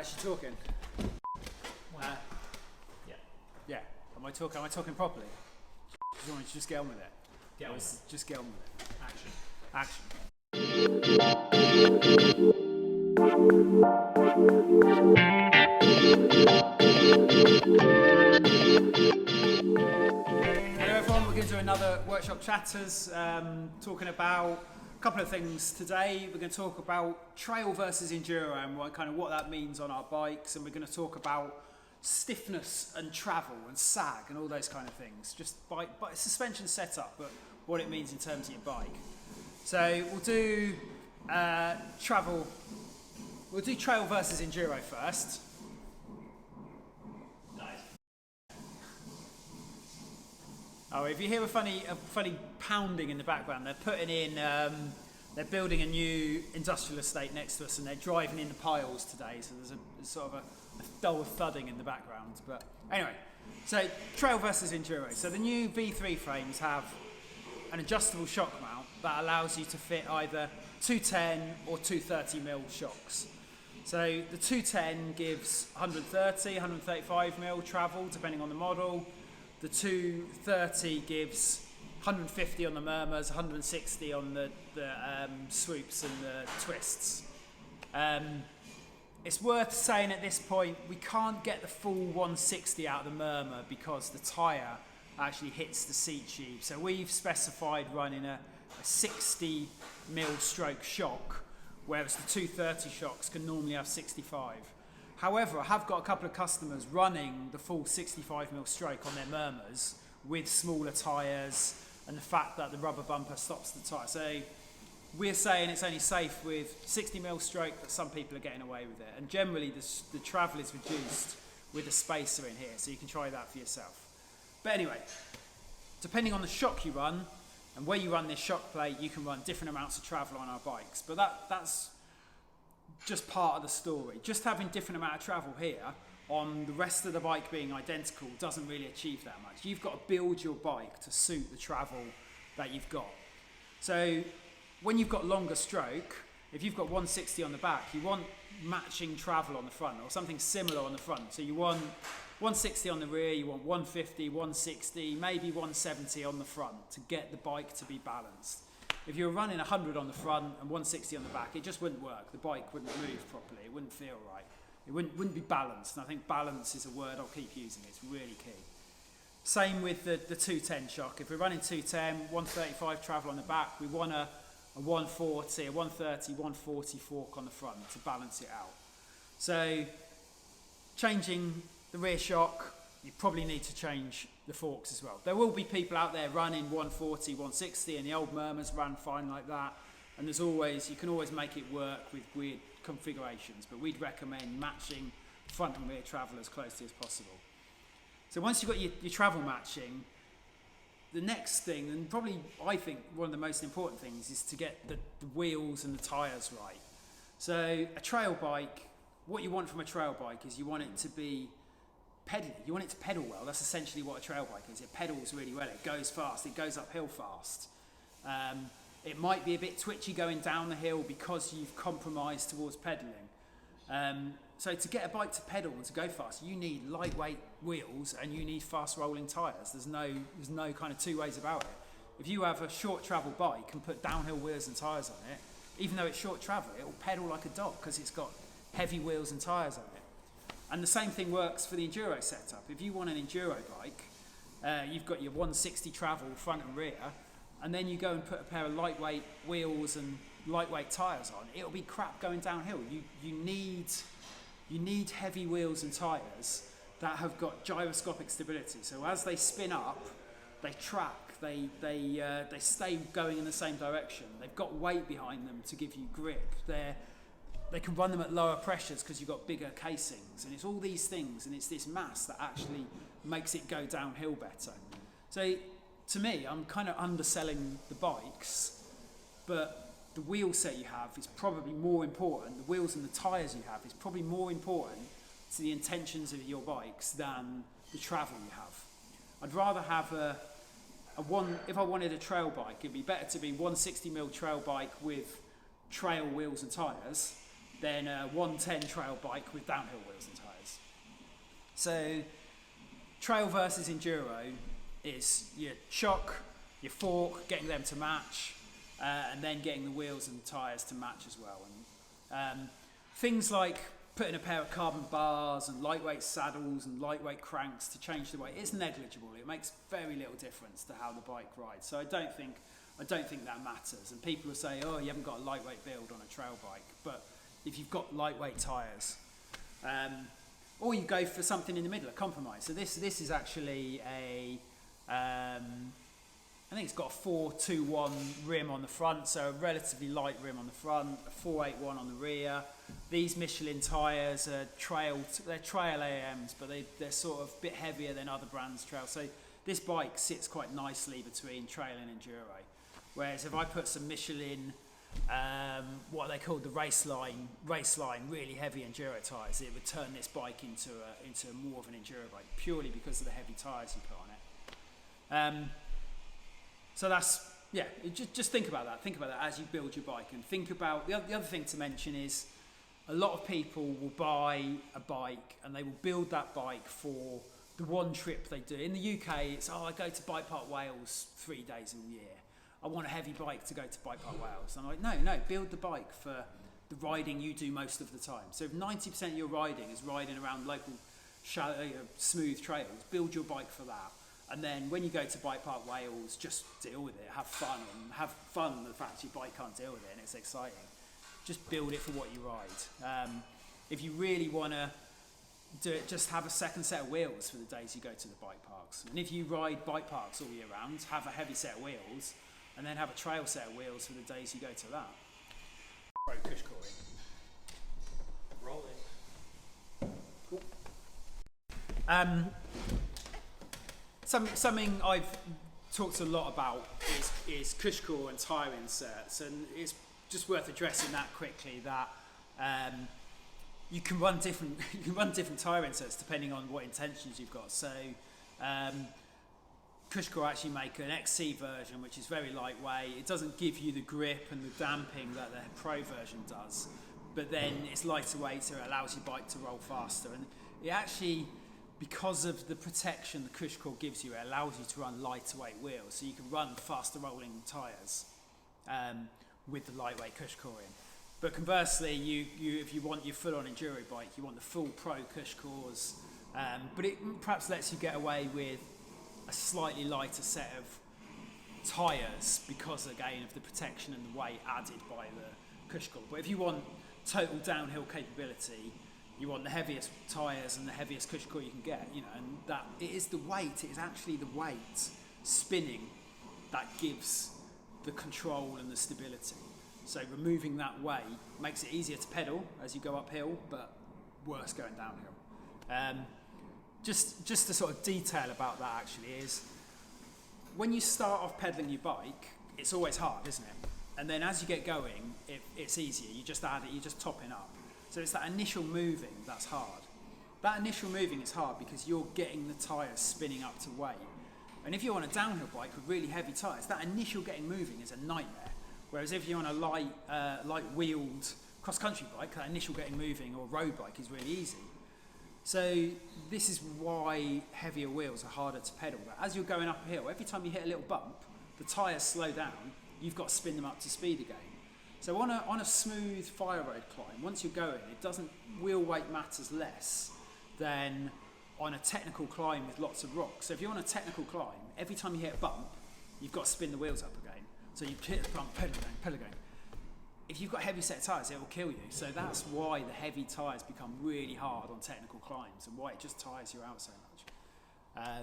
actually talking? Yeah. Yeah. Am I talking properly? Do you want me to just get on with it? Just get on with it. Action. Hello everyone, we're going to do another Workshop Chatters, talking about a couple of things today. We're going to talk about trail versus enduro and what that means on our bikes, and we're going to talk about stiffness and travel and sag and all those kind of things, just bike suspension setup, but what it means in terms of your bike. So we'll do trail versus enduro first. Nice. Oh, if you hear a funny pounding in the background, they're building a new industrial estate next to us, and they're driving in the piles today. So there's sort of a dull thudding in the background. But anyway, so trail versus enduro. So the new V3 frames have an adjustable shock mount that allows you to fit either 210 or 230mm shocks. So the 210 gives 130, 135mm travel depending on the model. The 230 gives 150 on the murmurs, 160 on the swoops and the twists. It's worth saying at this point, we can't get the full 160 out of the murmur because the tyre actually hits the seat tube. So we've specified running a 60mm stroke shock, whereas the 230 shocks can normally have 65. However, I have got a couple of customers running the full 65mm stroke on their murmurs with smaller tyres and the fact that the rubber bumper stops the tyre. So we're saying it's only safe with 60mm stroke, but some people are getting away with it. And generally the travel is reduced with a spacer in here, so you can try that for yourself. But anyway, depending on the shock you run and where you run this shock plate, you can run different amounts of travel on our bikes. But that's just part of the story. Just having different amount of travel here on the rest of the bike being identical doesn't really achieve that much. You've got to build your bike to suit the travel that you've got. So when you've got longer stroke, if you've got 160 on the back, you want matching travel on the front or something similar on the front. So you want 160 on the rear, you want 150, 160, maybe 170 on the front to get the bike to be balanced. If you're running 100 on the front and 160 on the back, it just wouldn't work. The bike wouldn't move properly. It wouldn't feel right. It wouldn't be balanced. And I think balance is a word I'll keep using. It's really key. Same with the 210 shock. If we're running 210, 135 travel on the back, we want a 140, a 130, 140 fork on the front to balance it out. So changing the rear shock, you probably need to change the forks as well. There will be people out there running 140, 160, and the old murmurs run fine like that. And you can always make it work with weird configurations, but we'd recommend matching front and rear travel as closely as possible. So once you've got your travel matching, the next thing, and probably I think one of the most important things, is to get the wheels and the tyres right. So a trail bike, what you want from a trail bike is you want it to be pedal. You want it to pedal well. That's essentially what a trail bike is. It pedals really well. It goes fast. It goes uphill fast. It might be a bit twitchy going down the hill because you've compromised towards pedaling. So to get a bike to pedal and to go fast, you need lightweight wheels and you need fast rolling tyres. There's no kind of two ways about it. If you have a short travel bike and put downhill wheels and tyres on it, even though it's short travel, it will pedal like a dog because it's got heavy wheels and tyres on it. And the same thing works for the enduro setup. If you want an enduro bike, you've got your 160 travel front and rear, and then you go and put a pair of lightweight wheels and lightweight tyres on, it'll be crap going downhill. You need heavy wheels and tyres that have got gyroscopic stability. So as they spin up, they track, they stay going in the same direction. They've got weight behind them to give you grip. They can run them at lower pressures because you've got bigger casings, and it's all these things, and it's this mass that actually makes it go downhill better. So to me, I'm kind of underselling the bikes, but the wheel set you have is probably more important. The wheels and the tyres you have is probably more important to the intentions of your bikes than the travel you have. I'd rather have if I wanted a trail bike, it'd be better to be 160mm trail bike with trail wheels and tyres than a 110 trail bike with downhill wheels and tyres. So trail versus enduro is your shock, your fork, getting them to match, and then getting the wheels and tyres to match as well. And things like putting a pair of carbon bars and lightweight saddles and lightweight cranks to change the weight is negligible. It makes very little difference to how the bike rides. So I don't think that matters. And people will say, oh, you haven't got a lightweight build on a trail bike. But if you've got lightweight tyres, or you go for something in the middle, a compromise. So this is actually a, I think it's got a 421 rim on the front, so a relatively light rim on the front, a 481 on the rear. These Michelin tyres are they're trail AMs, but they're sort of a bit heavier than other brands' trail. So this bike sits quite nicely between trail and enduro. Whereas if I put some Michelin, what they call the race line, really heavy enduro tyres, it would turn this bike into more of an enduro bike, purely because of the heavy tyres you put on it. So that's, yeah, just think about that. Think about that as you build your bike, and think about, the other thing to mention is a lot of people will buy a bike and they will build that bike for the one trip they do. In the UK, it's, I go to Bike Park Wales 3 days a year. I want a heavy bike to go to Bike Park Wales. And I'm like, no, build the bike for the riding you do most of the time. So if 90% of your riding is riding around local shallow, smooth trails, build your bike for that. And then when you go to Bike Park Wales, just deal with it, have fun with the fact your bike can't deal with it and it's exciting. Just build it for what you ride. If you really want to do it, just have a second set of wheels for the days you go to the bike parks. And if you ride bike parks all year round, have a heavy set of wheels, and then have a trail set of wheels for the days you go to that. Pro cush coring. Rolling. Cool. Something I've talked a lot about is cush core and tyre inserts, and it's just worth addressing that quickly. That you can run different tyre inserts depending on what intentions you've got. So cush core actually make an XC version, which is very lightweight. It doesn't give you the grip and the damping that the Pro version does, but then it's lighter weight, so it allows your bike to roll faster. And it actually, because of the protection the cush core gives you, it allows you to run lighter weight wheels, so you can run faster rolling tyres with the lightweight cush coring. But conversely, you if you want your full-on enduro bike, you want the full Pro cush cores, but it perhaps lets you get away with a slightly lighter set of tyres because, again, of the protection and the weight added by the cush core. But if you want total downhill capability, you want the heaviest tyres and the heaviest cush core you can get, and that it is the weight. It is actually the weight spinning that gives the control and the stability. So removing that weight makes it easier to pedal as you go uphill, but worse going downhill. Just a sort of detail about that actually is, when you start off pedaling your bike, it's always hard, isn't it? And then as you get going, it's easier. You just add it, you're just topping up. So it's that initial moving that's hard. That initial moving is hard because you're getting the tyres spinning up to weight. And if you're on a downhill bike with really heavy tyres, that initial getting moving is a nightmare. Whereas if you're on a light wheeled cross-country bike, that initial getting moving, or road bike, is really easy. So this is why heavier wheels are harder to pedal. But as you're going uphill, every time you hit a little bump, the tyres slow down, you've got to spin them up to speed again. So on a smooth fire road climb, once you're going, wheel weight matters less than on a technical climb with lots of rocks. So if you're on a technical climb, every time you hit a bump, you've got to spin the wheels up again. So you hit the bump, pedal again. If you've got heavy set tyres, it will kill you. So that's why the heavy tyres become really hard on technical climbs, and why it just tires you out so much.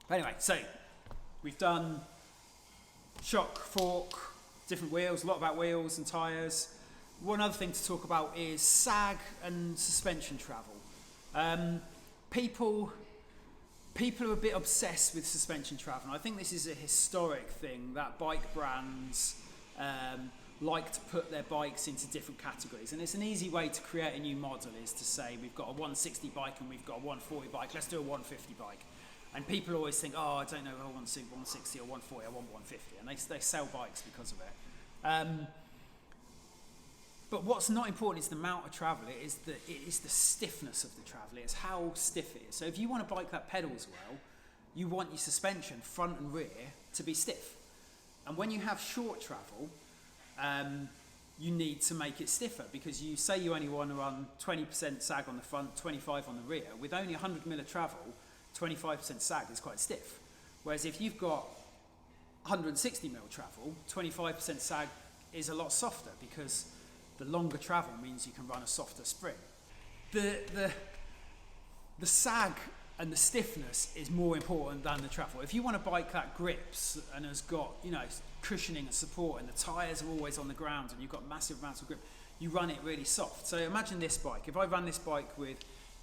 But anyway, so we've done shock, fork, different wheels, a lot about wheels and tyres. One other thing to talk about is sag and suspension travel. People are a bit obsessed with suspension travel, and I think this is a historic thing that bike brands like to put their bikes into different categories. And it's an easy way to create a new model, is to say we've got a 160 bike and we've got a 140 bike, let's do a 150 bike. And people always think, I don't know if I want 160 or 140, I want 150. And they sell bikes because of it. But what's not important is the amount of travel. It is the stiffness of the travel. It's how stiff it is. So if you want a bike that pedals well, you want your suspension, front and rear, to be stiff. And when you have short travel, you need to make it stiffer, because you say you only want to run 20% sag on the front, 25 on the rear. With only 100 mil of travel, 25% sag is quite stiff. Whereas if you've got 160 mil travel, 25% sag is a lot softer, because the longer travel means you can run a softer spring. The sag and the stiffness is more important than the travel. If you want a bike that grips and has got, you know, cushioning and support, and the tyres are always on the ground and you've got massive amounts of grip, you run it really soft. So imagine this bike. If I ran this bike with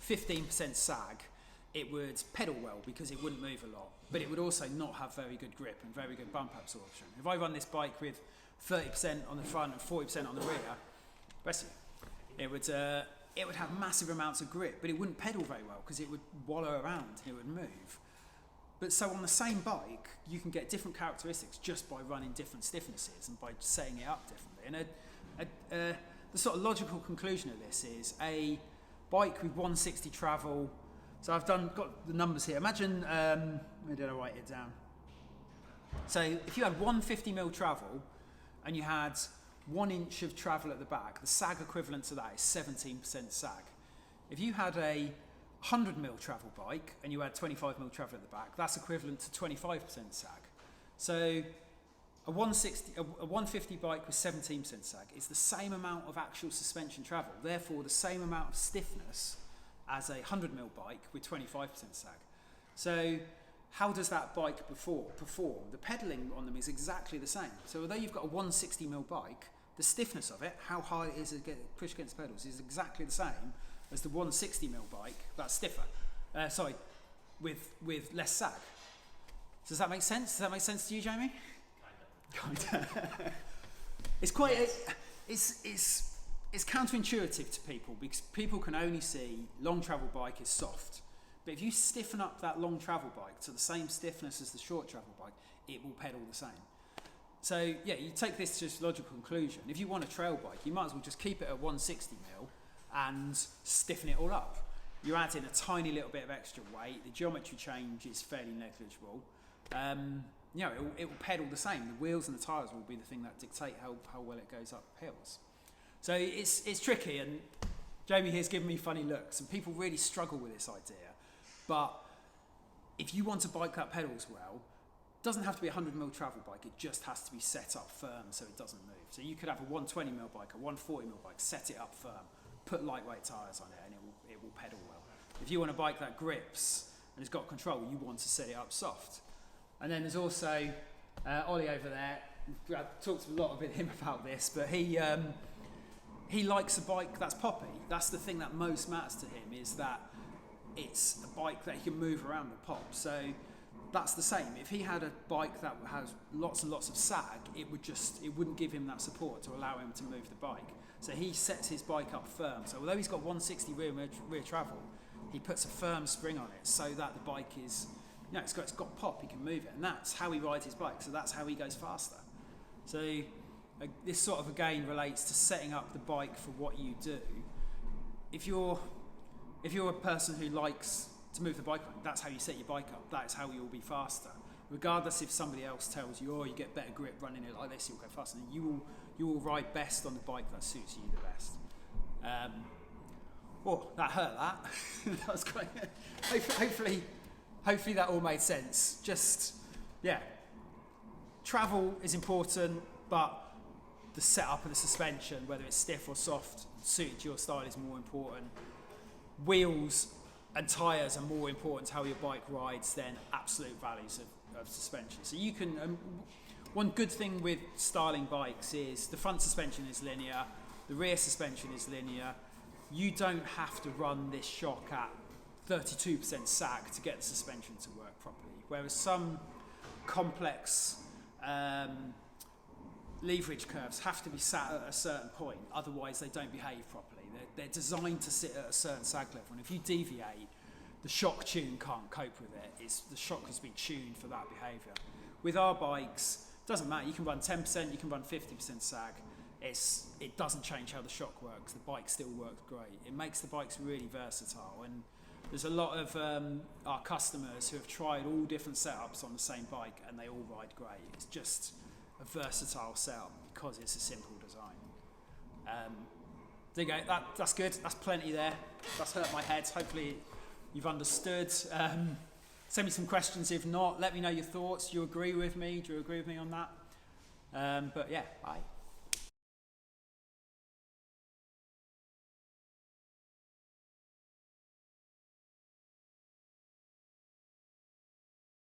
15% sag, it would pedal well because it wouldn't move a lot, but it would also not have very good grip and very good bump absorption. If I run this bike with 30% on the front and 40% on the rear, bless you, it would have massive amounts of grip, but it wouldn't pedal very well because it would wallow around and it would move. But so on the same bike, you can get different characteristics just by running different stiffnesses and by setting it up differently. And the sort of logical conclusion of this is a bike with 160 travel. So I've got the numbers here. Imagine, where did I write it down? So if you had 150 mil travel and you had 1 inch of travel at the back, the sag equivalent to that is 17% sag. If you had a 100 mil travel bike and you had 25 mil travel at the back, that's equivalent to 25% sag. So a 150 bike with 17% sag is the same amount of actual suspension travel, therefore the same amount of stiffness as a 100 mil bike with 25% sag. So how does that bike perform? The pedalling on them is exactly the same. So although you've got a 160 mil bike, the stiffness of it, how high it is to push against the pedals, is exactly the same as the 160 mil bike that's stiffer. With less sag. Does that make sense? Does that make sense to you, Jamie? Kinda. It's quite. Yes. It's counterintuitive to people, because people can only see long travel bike is soft. But if you stiffen up that long travel bike to the same stiffness as the short travel bike, it will pedal the same. So yeah, you take this to its logical conclusion. If you want a trail bike, you might as well just keep it at 160 mil and stiffen it all up. You're adding a tiny little bit of extra weight. The geometry change is fairly negligible. You know, it will pedal the same. The wheels and the tyres will be the thing that dictate how well it goes up hills. So it's tricky, and Jamie here's given me funny looks, and people really struggle with this idea. But if you want a bike that pedals well, it doesn't have to be a 100 mil travel bike, it just has to be set up firm so it doesn't move. So you could have a 120 mil bike, a 140 mil bike, set it up firm, put lightweight tyres on it, and it will pedal well. If you want a bike that grips and has got control, you want to set it up soft. And then there's also Ollie over there. I've talked a lot with him about this, but he likes a bike that's poppy. That's the thing that most matters to him, is that it's a bike that he can move around and pop. So that's the same. If he had a bike that has lots and lots of sag, it wouldn't give him that support to allow him to move the bike. So he sets his bike up firm. So although he's got 160 rear travel, he puts a firm spring on it so that the bike is, you know, it's got pop, he can move it. And that's how he rides his bike. So that's how he goes faster. So this sort of again relates to setting up the bike for what you do. If you're a person who likes to move the bike around, that's how you set your bike up. That is how you'll be faster. Regardless if somebody else tells you, oh, you get better grip running it like this, you'll go faster. You will ride best on the bike that suits you the best. That hurt. That was quite. Hopefully that all made sense. Just, yeah. Travel is important, but the setup of the suspension, whether it's stiff or soft, suited to your style, is more important. Wheels and tyres are more important to how your bike rides than absolute values of suspension. So you can, one good thing with styling bikes is the front suspension is linear, the rear suspension is linear. You don't have to run this shock at 32% sag to get the suspension to work properly. Whereas some complex leverage curves have to be sat at a certain point, otherwise they don't behave properly. They're designed to sit at a certain sag level, and if you deviate, the shock tune can't cope with it. The shock has been tuned for that behaviour. With our bikes, it doesn't matter. You can run 10%, you can run 50% sag. it doesn't change how the shock works. The bike still works great. It makes the bikes really versatile, and there's a lot of our customers who have tried all different setups on the same bike and they all ride great. It's just a versatile setup because it's a simple design. There you go, that's good, that's plenty there. That's hurt my head, hopefully you've understood. Send me some questions if not, let me know your thoughts. Do you agree with me? Do you agree with me on that? But yeah, bye.